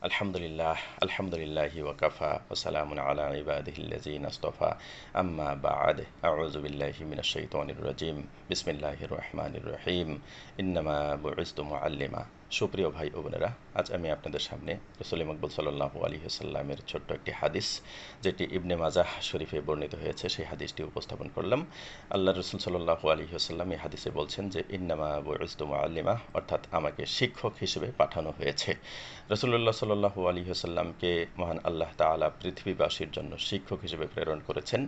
আলহামদুলিল্লাহি ওয়াকাফা ওয়া সালামুন আলা ইবাদিহিল্লাযিনা ইসতাফা আম্মা বা'দ আউযু বিল্লাহি মিনাশ শাইতানির রাজিম বিসমিল্লাহির রহমানির রহিম ইন্নামা বুইসতু মুআল্লিমা। সুপ্রিয় ভাই ও বোনেরা, আজ আমি আপনাদের সামনে রাসূল মকবুল সাল্লাল্লাহু আলাইহি ওয়াসাল্লামের ছোট্ট একটি হাদিস, যেটি ইবনে মাজাহ শরীফে বর্ণিত হয়েছে, সেই হাদিসটি উপস্থাপন করলাম। আল্লাহ রসুল সাল্লাল্লাহু আলাইহি ওয়াসাল্লাম এই হাদিসে বলছেন যে ইন্নামা বুইসতু মুআল্লিমা, অর্থাৎ আমাকে শিক্ষক হিসেবে পাঠানো হয়েছে। রসুল্লাহ সাল্লাল্লাহু আলাইহি ওয়াসাল্লামকে মহান আল্লাহ তাআলা পৃথিবীবাসীর জন্য শিক্ষক হিসেবে প্রেরণ করেছেন।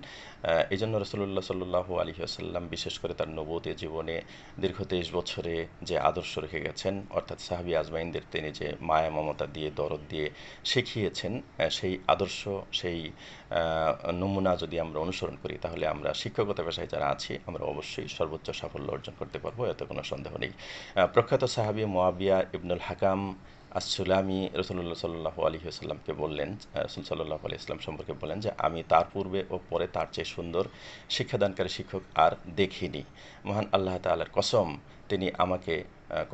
এই জন্য রসুল্লাহ সাল্লাল্লাহু আলাইহি ওয়াসাল্লাম বিশেষ করে তার নবুওয়াতি জীবনে দীর্ঘ 23 বছরে যে আদর্শ রেখে গেছেন, অর্থাৎ সাহাবী আজমাইনদের তিনি যে মায়া মমতা দিয়ে দরদ দিয়ে শিখিয়েছেন, সেই আদর্শ, সেই নমুনা যদি আমরা অনুসরণ করি, তাহলে আমরা শিক্ষকতা পেশায় যারা আছি আমরা অবশ্যই সর্বোচ্চ সাফল্য অর্জন করতে পারবো, এতে কোনো সন্দেহ নেই। প্রখ্যাত সাহাবী মুয়াবিয়া ইবনুল হাকাম আসসুলামি রসুল্লাহ সাল্লাল্লাহু আলাইহি ওয়াসাল্লামকে বললেন, রসুল সাল্লাল্লাহু আলাইহি ওয়াসাল্লাম সম্পর্কে বলেন যে আমি তার পূর্বে ও পরে তার চেয়ে সুন্দর শিক্ষাদানকারী শিক্ষক আর দেখিনি। মহান আল্লাহ তাআলার কসম, তিনি আমাকে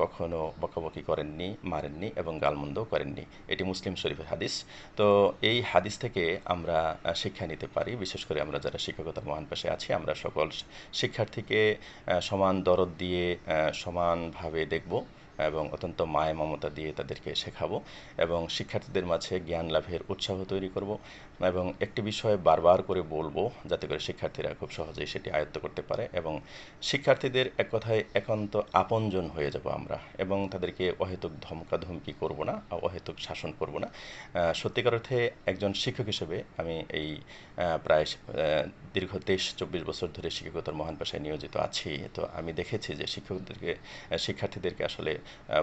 কখনো বকাবকি করেননি, মারেননি এবং গালমন্দও করেননি। এটি মুসলিম শরীফের হাদিস। তো এই হাদিস থেকে আমরা শিক্ষা নিতে পারি, বিশেষ করে আমরা যারা শিক্ষকতার মহান পেশায় আছি, আমরা সকল শিক্ষার্থীকে সমান দরদ দিয়ে সমানভাবে দেখব এবং অত্যন্ত মায়া মমতা দিয়ে তাদেরকে শেখাবো এবং শিক্ষার্থীদের মাঝে জ্ঞান লাভের উৎসাহ তৈরি করব এবং একটি বিষয় বারবার করে বলবো, যাতে করে শিক্ষার্থীরা খুব সহজেই সেটি আয়ত্ত করতে পারে এবং শিক্ষার্থীদের এক কথায় একান্ত আপনজন হয়ে যাব আমরা, এবং তাদেরকে অহেতুক ধমকাধমকি করব না, অহেতুক শাসন করব না। সত্যিকার অর্থে একজন শিক্ষক হিসেবে আমি এই প্রায় দীর্ঘ 23-24 বছর ধরে শিক্ষকতার মহান পেশায় নিয়োজিত আছি। তো আমি দেখেছি যে শিক্ষার্থীদেরকে আসলে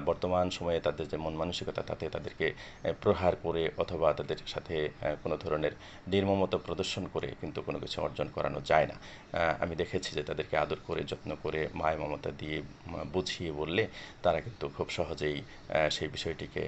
বর্তমান সময়ে তাদের যে মন মানসিকতা, তাতে তাদেরকে প্রহার করে অথবা তাদের সাথে কোনো ধরনের নির্মমতা প্রদর্শন করে কিন্তু কোনো কিছু অর্জন করানো যায় না। আমি দেখেছি যে তাদেরকে আদর করে, যত্ন করে, মায়া মমতা দিয়ে বুঝিয়ে বললে তারা কিন্তু খুব সহজেই সেই বিষয়টিকে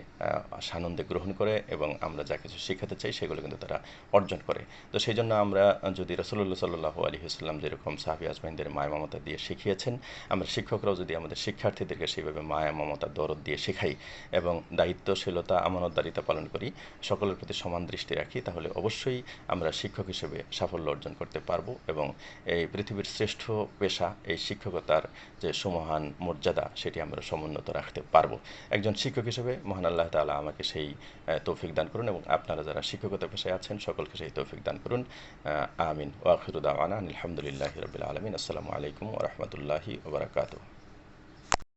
সানন্দে গ্রহণ করে এবং আমরা যা কিছু শেখাতে চাই সেগুলো কিন্তু তারা অর্জন করে। তো সেই জন্য আমরা যদি রাসূলুল্লাহ সাল্লাল্লাহু আলাইহি ওয়াসাল্লাম যেরকম সাহাবী আজমাইনদের মায়া মমতা দিয়ে শিখিয়েছেন, আমরা শিক্ষকরাও যদি আমাদের শিক্ষার্থীদেরকে সেইভাবে মায়া মমতা দরদ দিয়ে শেখাই এবং দায়িত্বশীলতা, আমানতদারিতা পালন করি, সকলের প্রতি সমান দৃষ্টি রাখি, তাহলে অবশ্যই আমরা শিক্ষক হিসেবে সাফল্য অর্জন করতে পারবো এবং এই পৃথিবীর শ্রেষ্ঠ পেশা, এই শিক্ষকতার যে সুমহান মর্যাদা, সেটি আমরা সমুন্নত রাখতে পারবো। একজন শিক্ষক হিসেবে মহান আল্লাহ তাআলা আমাকে সেই তৌফিক দান করুন এবং আপনারা যারা শিক্ষকতা পেশায় আছেন সকলকে সেই তৌফিক দান করুন। আমিন। ওয়া আখিরু দাওয়ানা আলহামদুলিল্লাহি রাব্বিল আলামিন। আসসালামু আলাইকুম ওয়া রাহমাতুল্লাহি ওয়া বারাকাতুহু।